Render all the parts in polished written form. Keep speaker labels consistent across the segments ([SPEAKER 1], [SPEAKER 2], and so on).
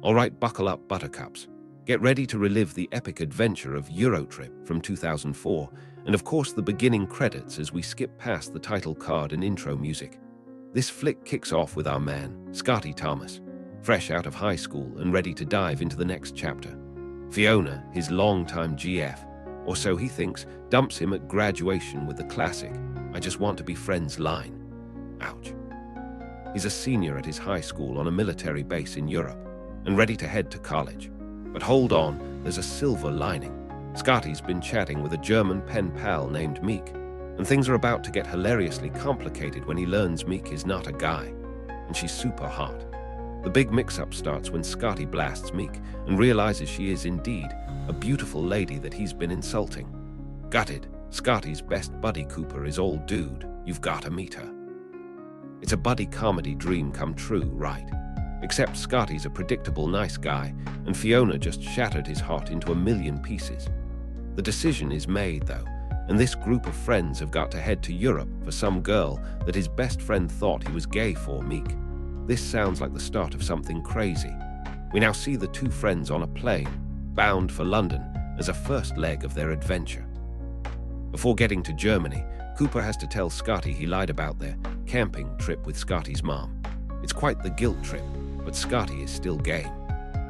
[SPEAKER 1] Alright, buckle up, buttercups. Get ready to relive the epic adventure of EuroTrip from 2004, and of course the beginning credits as we skip past the title card and intro music. This flick kicks off with our man, Scotty Thomas, fresh out of high school and ready to dive into the next chapter. Fiona, his longtime GF, or so he thinks, dumps him at graduation with the classic, "I just want to be friends" line. Ouch. He's a senior at his high school on a military base in Europe, and ready to head to college. But hold on, there's a silver lining. Scotty's been chatting with a German pen pal named Meek, and things are about to get hilariously complicated when he learns Meek is not a guy, and she's super hot. The big mix-up starts when Scotty blasts Meek and realizes she is indeed a beautiful lady that he's been insulting. Gutted, Scotty's best buddy Cooper is all, "Dude, you've got to meet her." It's a buddy comedy dream come true, right? Except Scotty's a predictable nice guy, and Fiona just shattered his heart into a million pieces. The decision is made, though, and this group of friends have got to head to Europe for some girl that his best friend thought he was gay for, Meek. This sounds like the start of something crazy. We now see the two friends on a plane, bound for London as a first leg of their adventure. Before getting to Germany, Cooper has to tell Scotty he lied about their camping trip with Scotty's mom. It's quite the guilt trip, but Scotty is still game.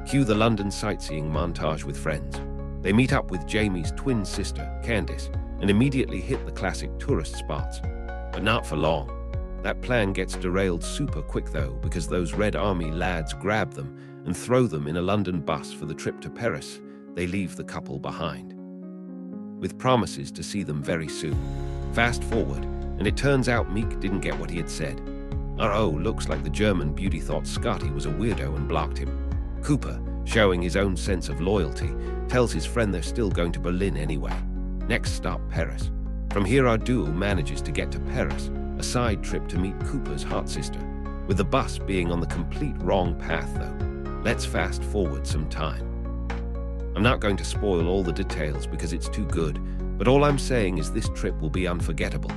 [SPEAKER 1] Cue the London sightseeing montage with friends. They meet up with Jamie's twin sister, Candice, and immediately hit the classic tourist spots. But not for long. That plan gets derailed super quick though, because those Red Army lads grab them and throw them in a London bus for the trip to Paris. They leave the couple behind, with promises to see them very soon. Fast forward, and it turns out Meek didn't get what he had said. Looks like the German beauty thought Scotty was a weirdo and blocked him. Cooper, showing his own sense of loyalty, tells his friend they're still going to Berlin anyway. Next stop, Paris. From here our duo manages to get to Paris, a side trip to meet Cooper's hot sister, with the bus being on the complete wrong path though. Let's fast forward some time. I'm not going to spoil all the details because it's too good, but all I'm saying is this trip will be unforgettable.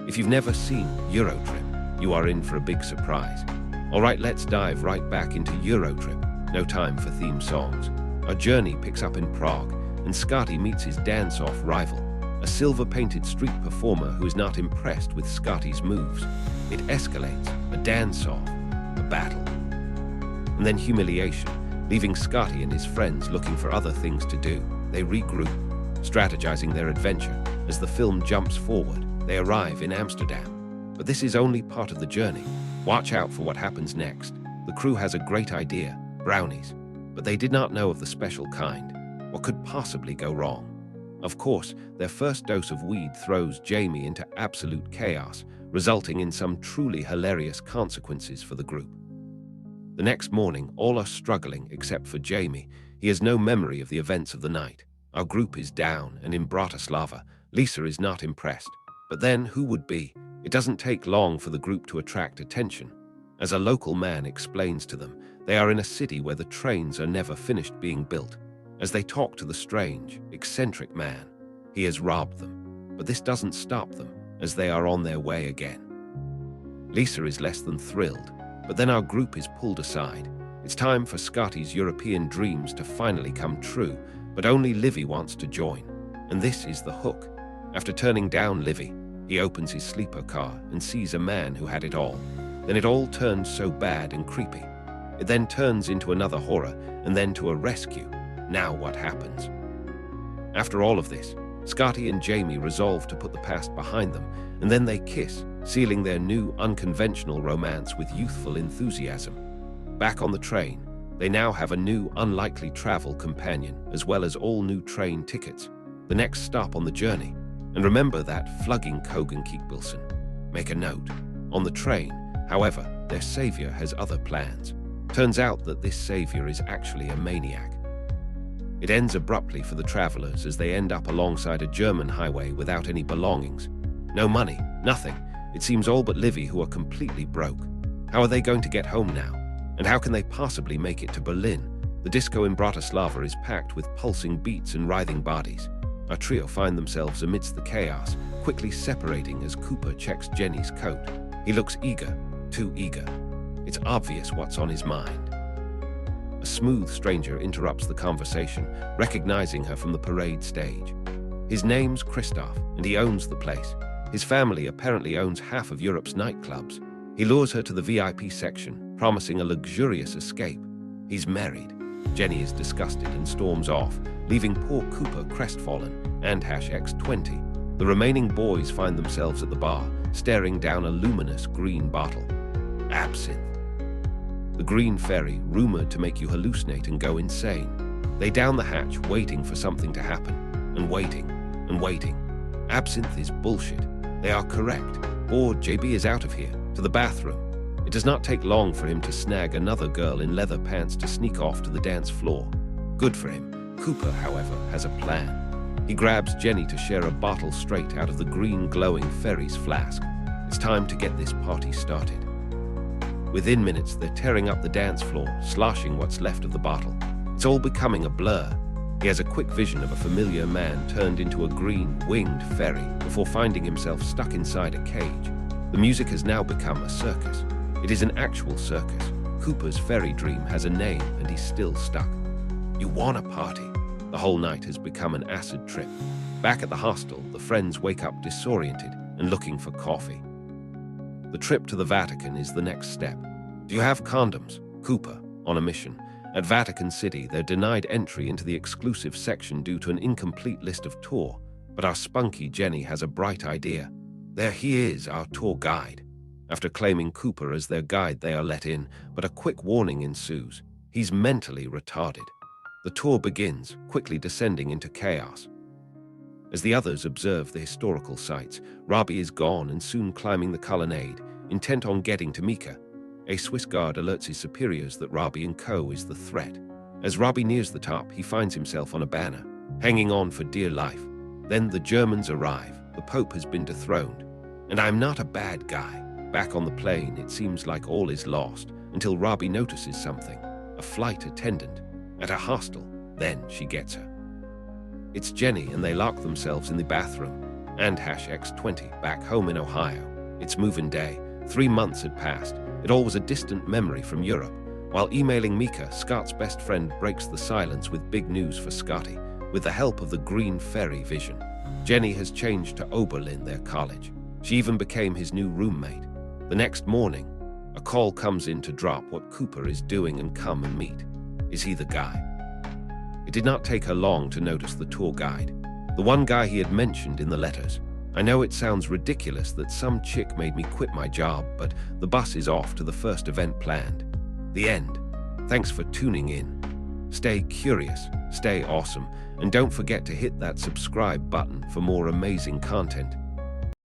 [SPEAKER 1] If you've never seen EuroTrip, you are in for a big surprise. Alright, let's dive right back into EuroTrip. No time for theme songs. Our journey picks up in Prague, and Scotty meets his dance-off rival, a silver-painted street performer who is not impressed with Scotty's moves. It escalates, a dance-off, a battle, and then humiliation, leaving Scotty and his friends looking for other things to do. They regroup, strategizing their adventure. As the film jumps forward, they arrive in Amsterdam. But this is only part of the journey. Watch out for what happens next. The crew has a great idea, brownies, but they did not know of the special kind. What could possibly go wrong? Of course, their first dose of weed throws Jamie into absolute chaos, resulting in some truly hilarious consequences for the group. The next morning, all are struggling except for Jamie. He has no memory of the events of the night. Our group is down, and in Bratislava, Lisa is not impressed. But then, who would be? It doesn't take long for the group to attract attention. As a local man explains to them, they are in a city where the trains are never finished being built. As they talk to the strange, eccentric man, he has robbed them. But this doesn't stop them, as they are on their way again. Lisa is less than thrilled, but then our group is pulled aside. It's time for Scotty's European dreams to finally come true, but only Livy wants to join. And this is the hook. After turning down Livy, he opens his sleeper car and sees a man who had it all. Then it all turns so bad and creepy. It then turns into another horror and then to a rescue. Now what happens? After all of this, Scotty and Jamie resolve to put the past behind them, and then they kiss, sealing their new unconventional romance with youthful enthusiasm. Back on the train, they now have a new unlikely travel companion, as well as all new train tickets. The next stop on the journey. And remember that flugging Kogan Keekbilson. Make a note. On the train, however, their savior has other plans. Turns out that this savior is actually a maniac. It ends abruptly for the travelers as they end up alongside a German highway without any belongings. No money, nothing. It seems all but Livy who are completely broke. How are they going to get home now? And how can they possibly make it to Berlin? The disco in Bratislava is packed with pulsing beats and writhing bodies. Our trio find themselves amidst the chaos, quickly separating as Cooper checks Jenny's coat. He looks eager, too eager. It's obvious what's on his mind. A smooth stranger interrupts the conversation, recognizing her from the parade stage. His name's Christoph, and he owns the place. His family apparently owns half of Europe's nightclubs. He lures her to the VIP section, promising a luxurious escape. He's married. Jenny is disgusted and storms off, leaving poor Cooper crestfallen and #X20. The remaining boys find themselves at the bar, staring down a luminous green bottle. Absinthe. The green ferry, rumored to make you hallucinate and go insane. They down the hatch, waiting for something to happen, and waiting, and waiting. Absinthe is bullshit. They are correct. Or JB is out of here, to the bathroom. It does not take long for him to snag another girl in leather pants to sneak off to the dance floor. Good for him. Cooper, however, has a plan. He grabs Jenny to share a bottle straight out of the green glowing ferry's flask. It's time to get this party started. Within minutes, they're tearing up the dance floor, sloshing what's left of the bottle. It's all becoming a blur. He has a quick vision of a familiar man turned into a green, winged ferry before finding himself stuck inside a cage. The music has now become a circus. It is an actual circus. Cooper's ferry dream has a name, and he's still stuck. You want a party? The whole night has become an acid trip. Back at the hostel, the friends wake up disoriented and looking for coffee. The trip to the Vatican is the next step. Do you have condoms? Cooper, on a mission. At Vatican City, they're denied entry into the exclusive section due to an incomplete list of tour, but our spunky Jenny has a bright idea. There he is, our tour guide. After claiming Cooper as their guide, they are let in, but a quick warning ensues. He's mentally retarded. The tour begins, quickly descending into chaos. As the others observe the historical sites, Robbie is gone and soon climbing the colonnade, intent on getting to Mika. A Swiss guard alerts his superiors that Robbie and co. is the threat. As Robbie nears the top, he finds himself on a banner, hanging on for dear life. Then the Germans arrive. The Pope has been dethroned. And I'm not a bad guy. Back on the plane, it seems like all is lost, until Robbie notices something. A flight attendant. At a hostel. Then she gets her. It's Jenny, and they lock themselves in the bathroom. And #X20, back home in Ohio. It's move-in day. 3 months had passed. It all was a distant memory from Europe. While emailing Mika, Scott's best friend breaks the silence with big news for Scotty. With the help of the green ferry vision, Jenny has changed to Oberlin, their college. She even became his new roommate. The next morning, a call comes in to drop what Cooper is doing and come and meet. Is he the guy? It did not take her long to notice the tour guide, the one guy he had mentioned in the letters. I know it sounds ridiculous that some chick made me quit my job, but the bus is off to the first event planned. The end. Thanks for tuning in. Stay curious, stay awesome, and don't forget to hit that subscribe button for more amazing content.